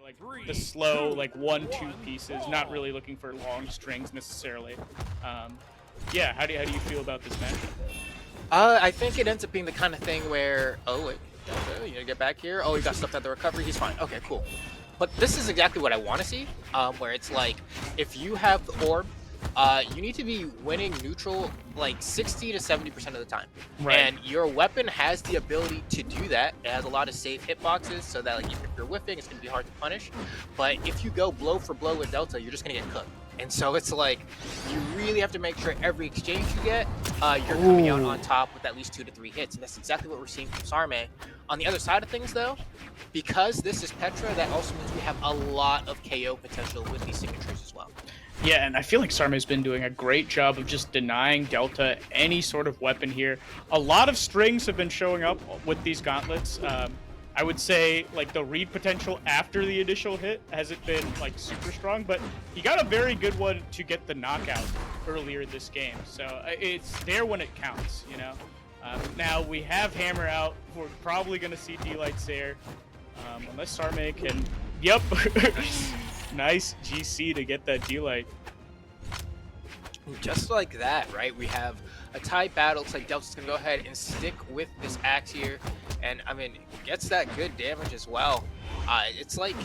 like the slow, like 1-2 pieces, not really looking for long strings necessarily. Yeah, how do you feel about this matchup? I think it ends up being the kind of thing where, oh wait, Delta, you gotta get back here. Oh, he got stuffed at the recovery. He's fine. Okay, cool. But this is exactly what I want to see. Where it's like, if you have the orb, you need to be winning neutral like 60 to 70% of the time. Right. And your weapon has the ability to do that. It has a lot of safe hitboxes, so that like if you're whiffing, it's gonna be hard to punish. But if you go blow for blow with Delta, you're just gonna get cooked. And so it's like you really have to make sure every exchange you get, you're coming out on top with at least 2 to 3 hits, and that's exactly what we're seeing from Sarme. On the other side of things, though, because this is Petra, that also means we have a lot of KO potential with these signatures as well. Yeah, and I feel like Sarme's been doing a great job of just denying Delta any sort of weapon here. A lot of strings have been showing up with these gauntlets. I would say like the read potential after the initial hit hasn't been like super strong, but he got a very good one to get the knockout earlier this game. So it's there when it counts, you know. Now we have Hammer out. We're probably going to see D-Lights there, unless Sarme can. Yep. Nice GC to get that D-Light. Just like that, right? We have a tight battle. Looks like Delta's gonna go ahead and stick with this axe here, and I mean, gets that good damage as well. It's like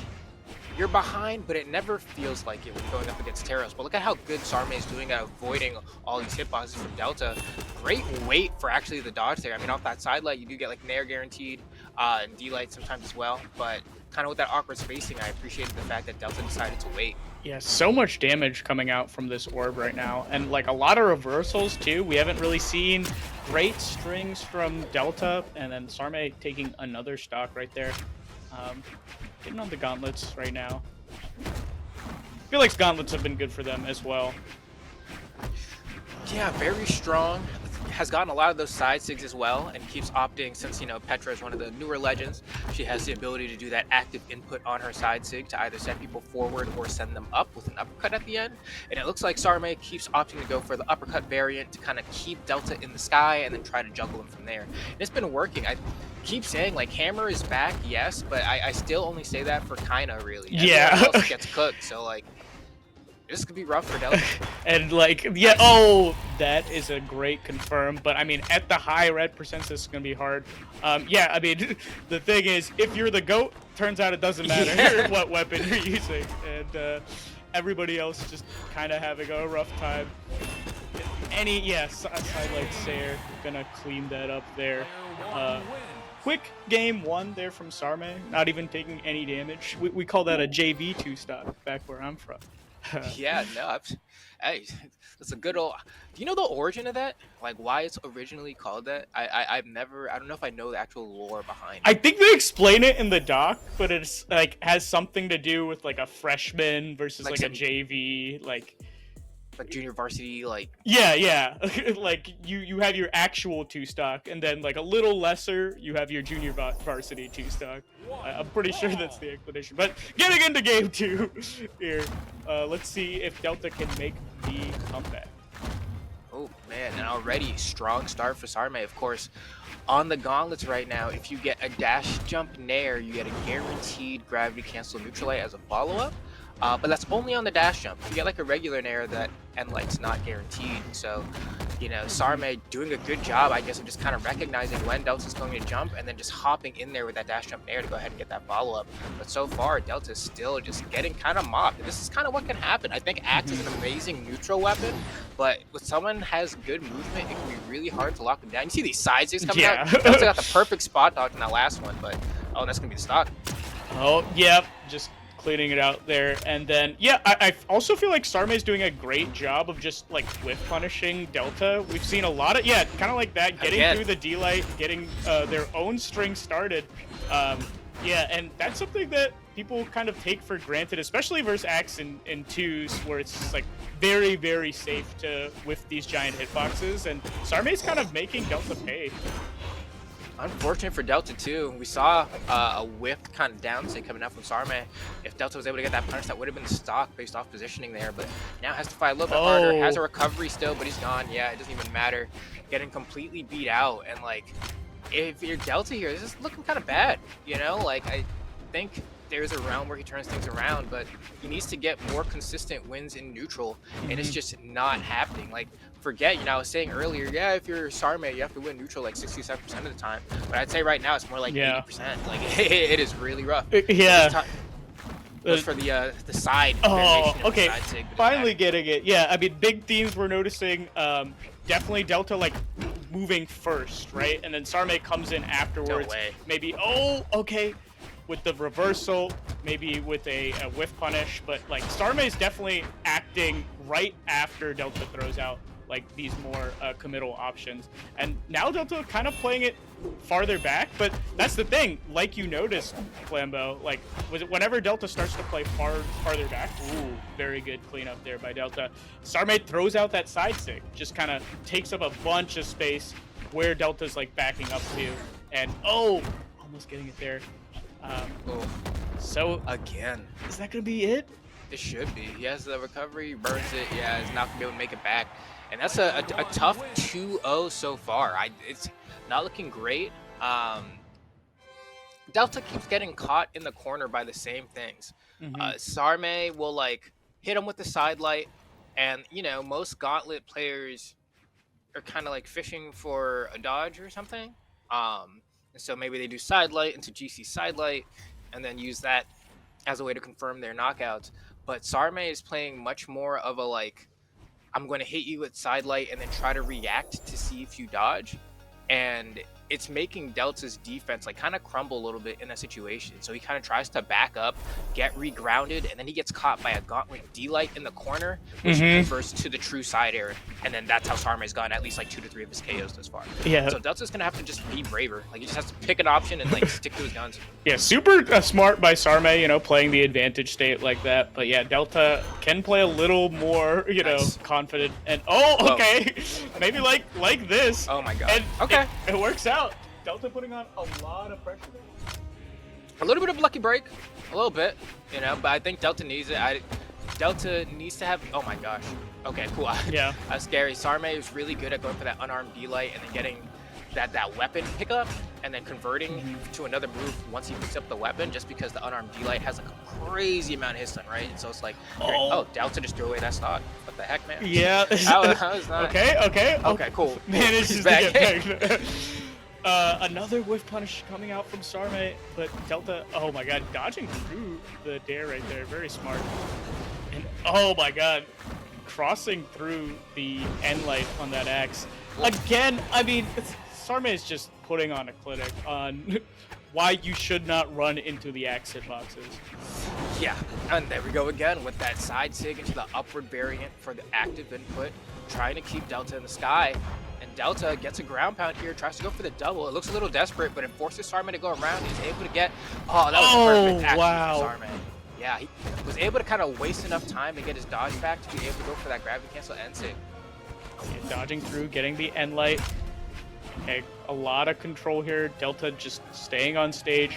you're behind, but it never feels like it when going up against Teros. But look at how good Sarme is doing at avoiding all these hitboxes from Delta. Great weight for actually the dodge there. I mean, off that side light, you do get like Nair guaranteed, and D-Light sometimes as well, but kind of with that awkward spacing, I appreciated the fact that Delta decided to wait. Yeah, so much damage coming out from this orb right now, and like a lot of reversals too. We haven't really seen great strings from Delta, and then Sarme taking another stock right there. Getting on the gauntlets right now. I feel like gauntlets have been good for them as well. Yeah, very strong. Has gotten a lot of those side sigs as well, and keeps opting, since you know Petra is one of the newer legends, she has the ability to do that active input on her side sig to either send people forward or send them up with an uppercut at the end. And it looks like Sarme keeps opting to go for the uppercut variant to kind of keep Delta in the sky and then try to juggle him from there. And it's been working. I keep saying like Hammer is back, yes, but I still only say that for kinda really. Yeah. Everyone else gets cooked, so like this could be rough for Delta. And like, yeah, oh, that is a great confirm. But I mean, at the high red percents, this is gonna be hard. Yeah, I mean, the thing is, if you're the GOAT, turns out it doesn't matter what weapon you're using, and everybody else just kind of having a rough time. Sidelights there, gonna clean that up there. Quick game one there from Sarme, not even taking any damage. We call that a JV2 stock back where I'm from. Yeah, no, hey, that's a good old. Do you know the origin of that? Like why it's originally called that? I don't know if I know the actual lore behind it. I think they explain it in the doc, but it's like has something to do with like a freshman versus like a JV, like junior varsity, like yeah. Like you have your actual 2 stock, and then like a little lesser you have your junior varsity 2 stock. I'm pretty sure that's the explanation. But getting into game 2 here, let's see if Delta can make the comeback. Oh man, and already strong start for Sarme. Of course, on the gauntlets right now, if you get a dash jump nair, you get a guaranteed gravity cancel neutralite as a follow-up. But that's only on the dash jump. If you get like a regular nair, that end light's not guaranteed. So, you know, Sarme doing a good job, I guess, of just kind of recognizing when Delta's going to jump and then just hopping in there with that dash jump nair to go ahead and get that follow-up. But so far, Delta's still just getting kind of mopped. And this is kind of what can happen. I think Axe is an amazing neutral weapon, but when someone has good movement, it can be really hard to lock them down. You see these side six coming out? Delta got the perfect spot dodge in that last one, but oh, that's going to be the stock. Oh, yeah, just cleaning it out there. And then yeah, I also feel like Sarme is doing a great job of just like whiff punishing Delta. We've seen a lot of kind of like that, getting through the D-Light, getting their own string started. Yeah, and that's something that people kind of take for granted, especially versus Axe in 2s, where it's just like very, very safe to whiff these giant hitboxes, and Sarme's kind of making Delta pay. Unfortunate for Delta too. We saw a whiff kind of downside coming out from Sarme. If Delta was able to get that punish, that would have been the stock based off positioning there, but now has to fight a little bit harder. Has a recovery still, but he's gone. Yeah, it doesn't even matter. Getting completely beat out, and like if you're Delta here, this is looking kind of bad, you know? Like I think there's a round where he turns things around, but he needs to get more consistent wins in neutral, and it's just not happening. Like, forget, I was saying earlier, yeah, if you're Sarme, you have to win neutral like 67% of the time, but I'd say right now it's more like 80%. Like, it is really rough. Yeah. Goes for the side. Oh, okay. Side sig, Finally getting it. Yeah, I mean, big themes we're noticing. Definitely Delta like moving first, right? And then Sarme comes in afterwards. No way. Maybe, okay, with the reversal, maybe with a whiff punish. But like Sarme is definitely acting right after Delta throws out like these more committal options. And now Delta kind of playing it farther back, but that's the thing. Like you noticed, Flambeau, like whenever Delta starts to play farther back, very good cleanup there by Delta. Sarme throws out that side sig, just kind of takes up a bunch of space where Delta's like backing up to, and almost getting it there. So again, is that gonna be it? It should be. He has the recovery, burns it. Yeah, he's not gonna be able to make it back. And that's a tough 2-0 so far. It's not looking great. Delta keeps getting caught in the corner by the same things. Sarme will like hit him with the side light, and most gauntlet players are kind of like fishing for a dodge or something. And so maybe they do side light into GC side light, and then use that as a way to confirm their knockouts. But Sarme is playing much more of a like, I'm going to hit you with side light and then try to react to see if you dodge. And it's making Delta's defense like kind of crumble a little bit in that situation. So he kind of tries to back up, get regrounded, and then he gets caught by a gauntlet D-light in the corner, which converts to the true side air. And then that's how Sarme's gotten at least like 2 to 3 of his KOs thus far. Yeah. So Delta's going to have to just be braver. Like, he just has to pick an option and like stick to his guns. Yeah, super smart by Sarme, playing the advantage state like that. But yeah, Delta can play a little more, confident. And okay, maybe like this. Oh my god. And okay, it works out. Delta putting on a lot of pressure. A little bit of lucky break, a little bit, but I think Delta needs it. Delta needs to have. Oh my gosh. Okay, cool. Yeah. That's scary. Sarme is really good at going for that unarmed D-light and then getting that weapon pickup and then converting to another move once he picks up the weapon, just because the unarmed D-light has like a crazy amount of hit stun, right? And so it's like, Delta just threw away that stock. What the heck, man? Yeah. That was not... Okay, cool. Manages to get back. Another whiff punish coming out from Sarme, but Delta, oh my god, dodging through the dare right there, very smart. And oh my god, crossing through the end light on that axe. Again, I mean, Sarme is just putting on a clinic on why you should not run into the axe hitboxes. Yeah, and there we go again with that side sig into the upward variant for the active input, trying to keep Delta in the sky. And Delta gets a ground pound here, tries to go for the double. It looks a little desperate, but it forces Sarme to go around. He's able to get... Oh, that was perfect action for Sarme. Yeah, he was able to kind of waste enough time to get his dodge back to be able to go for that gravity cancel end sig. Yeah, dodging through, getting the end light. Okay, a lot of control here. Delta just staying on stage.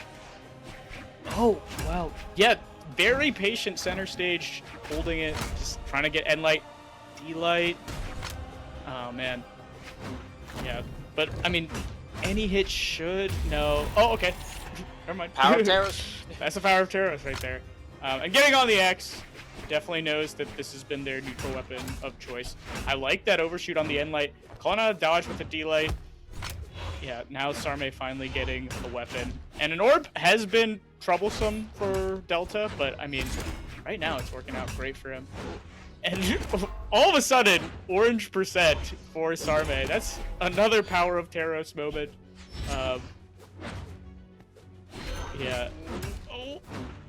Oh, wow. Yeah, very patient center stage, holding it, just trying to get end light, D-light. Oh, man. Yeah, but, I mean, any hit should... No. Oh, okay. Never mind. Power of Taros. That's the power of Taros right there. And getting on the X, definitely knows that this has been their neutral weapon of choice. I like that overshoot on the end light. Calling out a dodge with a D-light. Yeah, now Sarme finally getting a weapon. And an orb has been troublesome for Delta, but, I mean, right now it's working out great for him. And all of a sudden, orange percent for Sarme. That's another power of Taros moment. Yeah. Oh,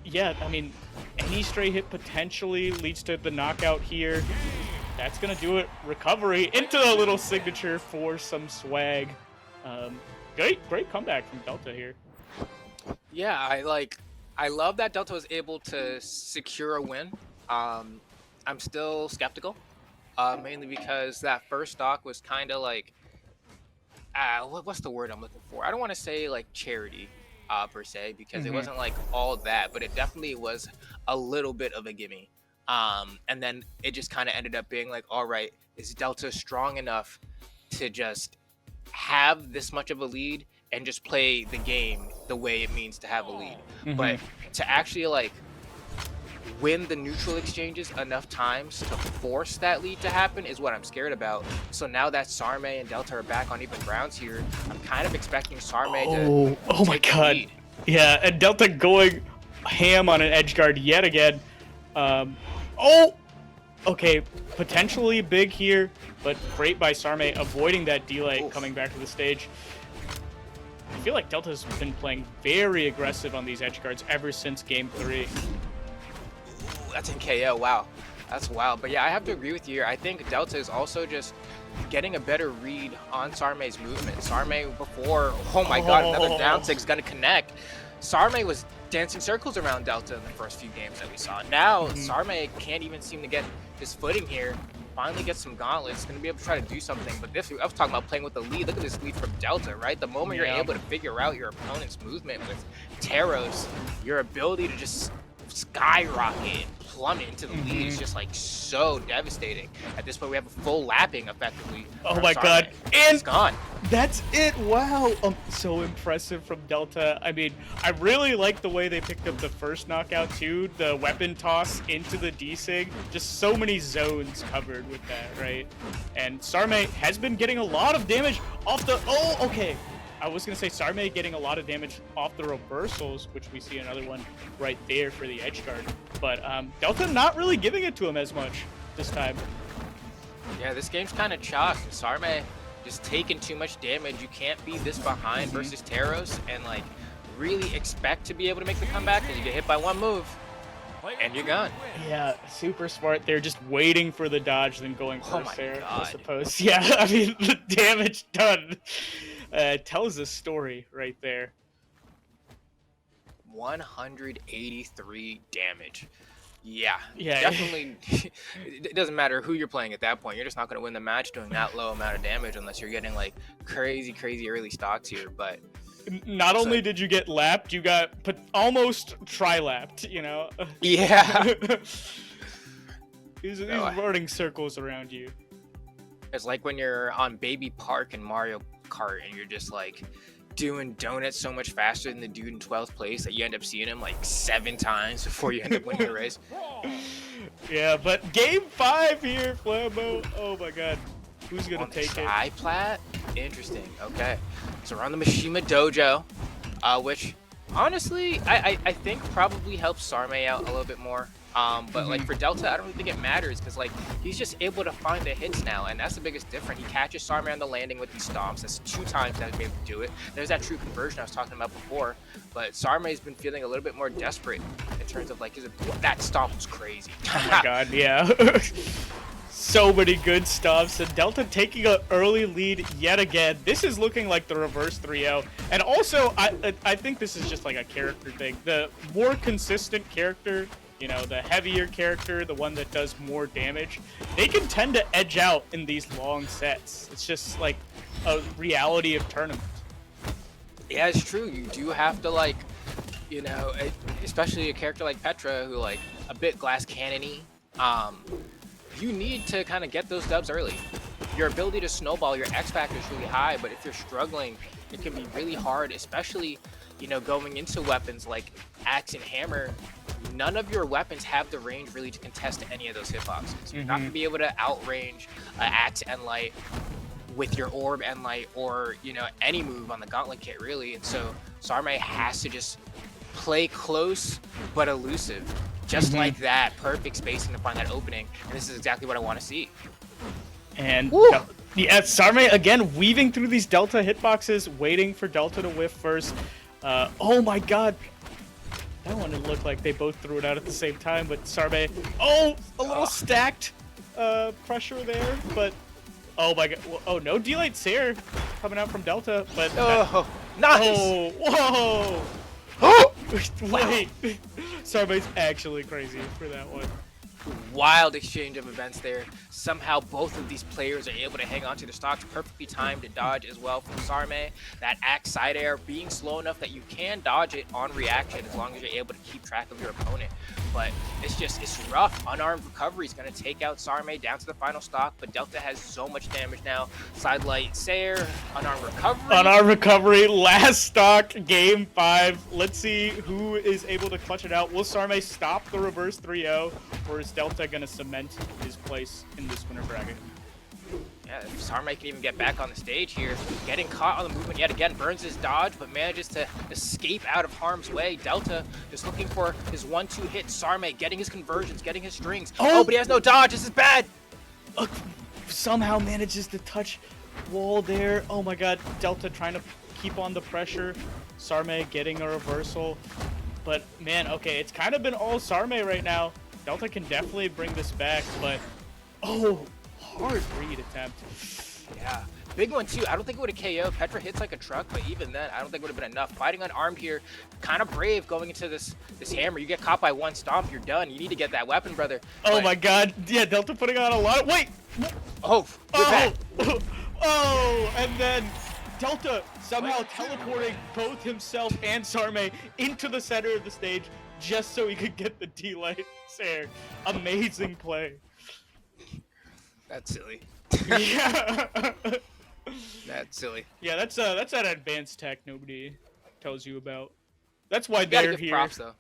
yeah, I mean, any stray hit potentially leads to the knockout here. That's going to do it. Recovery into a little signature for some swag. Great comeback from Delta here. Yeah, I love that Delta was able to secure a win. I'm still skeptical, mainly because that first stock was kind of like, what's the word I'm looking for? I don't want to say like charity, per se, because it wasn't like all that, but it definitely was a little bit of a gimme. And then it just kind of ended up being like, all right, is Delta strong enough to just have this much of a lead and just play the game the way it means to have a lead? But to actually like win the neutral exchanges enough times to force that lead to happen is what I'm scared about. So now that Sarme and Delta are back on even grounds here, I'm kind of expecting Sarme to oh my take the god. lead. Yeah, and Delta going ham on an edge guard yet again. Oh! Okay, potentially big here, but great by Sarme avoiding that delay coming back to the stage. I feel like Delta's been playing very aggressive on these edge guards ever since game 3. Ooh, that's in KO. Wow, that's wild. But yeah, I have to agree with you here. I think Delta is also just getting a better read on Sarme's movement. Sarme before, oh my god, another down tick's gonna connect. Sarme was dancing circles around Delta in the first few games that we saw. Now, Sarme can't even seem to get his footing here. Finally gets some gauntlets, gonna be able to try to do something. But this, I was talking about playing with the lead. Look at this lead from Delta, right? The moment you're able to figure out your opponent's movement with Taros, your ability to just skyrocket and plummet into the lead is just like so devastating. At this point, we have a full lapping effectively. Oh my Sarme. god, and it's gone. That's it. Wow, so impressive from Delta. I mean, I really like the way they picked up the first knockout too. The weapon toss into the desig, just so many zones covered with that, right? And Sarme has been getting a lot of damage off the. Oh, okay. I was gonna say Sarme getting a lot of damage off the reversals, which we see another one right there for the edge guard. But Delta not really giving it to him as much this time. Yeah, this game's kind of chalked. Sarme just taking too much damage. You can't be this behind versus Taros and like really expect to be able to make the comeback because you get hit by one move and you're gone. Yeah, super smart. They're just waiting for the dodge, then going first there, God. I suppose. Yeah, I mean, the damage done tells a story right there. 183 damage. Yeah, Yeah. definitely. It doesn't matter who you're playing at that point. You're just not going to win the match doing that low amount of damage unless you're getting like crazy early stocks here. But not only did you get lapped, you got almost tri-lapped, you know? yeah. He's running circles around you. It's like when you're on Baby Park in Mario Kart and you're just like doing donuts so much faster than the dude in 12th place that you end up seeing him like 7 times before you end up winning the race. Yeah, but game 5 here, Flambo. Oh my god. Who's going to take it? Tri-plat? Interesting. Okay. So we're on the Mishima Dojo, which honestly, I think probably helps Sarme out a little bit more. But like for Delta, I don't really think it matters because like he's just able to find the hits now, and that's the biggest difference. He catches Sarme on the landing with these stomps. That's 2 times that he's been able to do it. There's that true conversion I was talking about before, but Sarme's been feeling a little bit more desperate in terms of like that stomp was crazy. Oh my god, yeah. So many good stomps, and Delta taking an early lead yet again. This is looking like the reverse 3-0, and also I think this is just like a character thing. The more consistent character, you know, the heavier character, the one that does more damage, they can tend to edge out in these long sets. It's just like a reality of tournaments. Yeah, it's true. You do have to like, you know, especially a character like Petra who like a bit glass cannon-y. You need to kind of get those dubs early. Your ability to snowball, your X factor is really high, but if you're struggling, it can be really hard, especially, you know, going into weapons like axe and hammer. None of your weapons have the range really to contest any of those hitboxes. You're not going to be able to outrange axe and light with your orb and light or, you know, any move on the gauntlet kit really. And so Sarme has to just play close but elusive. Just like that, perfect spacing to find that opening. And this is exactly what I want to see. And yeah, Sarme again weaving through these Delta hitboxes, waiting for Delta to whiff first. Oh my god. That one didn't look like they both threw it out at the same time, but Sarme, a little stacked pressure there, but oh my god. Oh, no D-Light Sair coming out from Delta, but nice. Oh, whoa. Wait, Sarme's actually crazy for that one. Wild exchange of events there. Somehow both of these players are able to hang on to the stocks. Perfectly timed to dodge as well from Sarme. That axe side air being slow enough that you can dodge it on reaction as long as you're able to keep track of your opponent. But it's rough. Unarmed recovery is going to take out Sarme down to the final stock, but Delta has so much damage now. Sidelight Sayer, unarmed recovery. Unarmed recovery, last stock, game 5. Let's see who is able to clutch it out. Will Sarme stop the reverse 3-0, or is Delta going to cement his place in this winner bracket? Yeah, if Sarme can even get back on the stage here. Getting caught on the movement yet again. Burns his dodge, but manages to escape out of harm's way. Delta just looking for his 1-2 hit. Sarme getting his conversions, getting his strings. Oh, but he has no dodge. This is bad. Somehow manages to touch wall there. Oh my god, Delta trying to keep on the pressure. Sarme getting a reversal. But man, okay, it's kind of been all Sarme right now. Delta can definitely bring this back, but oh, hard read attempt. Yeah, big one too. I don't think it would have KO'd. Petra hits like a truck, but even then, I don't think it would have been enough. Fighting unarmed here, kind of brave going into this hammer. You get caught by one stomp, you're done. You need to get that weapon, brother. Oh my god, yeah, Delta putting on a lot of, wait! Oh, oh, and then Delta somehow teleporting both himself and Sarme into the center of the stage just so he could get the D-Light Sayer. Amazing play. That's silly. Yeah. That's silly. Yeah, that's that advanced tech nobody tells you about. That's why You gotta they're give here. props though.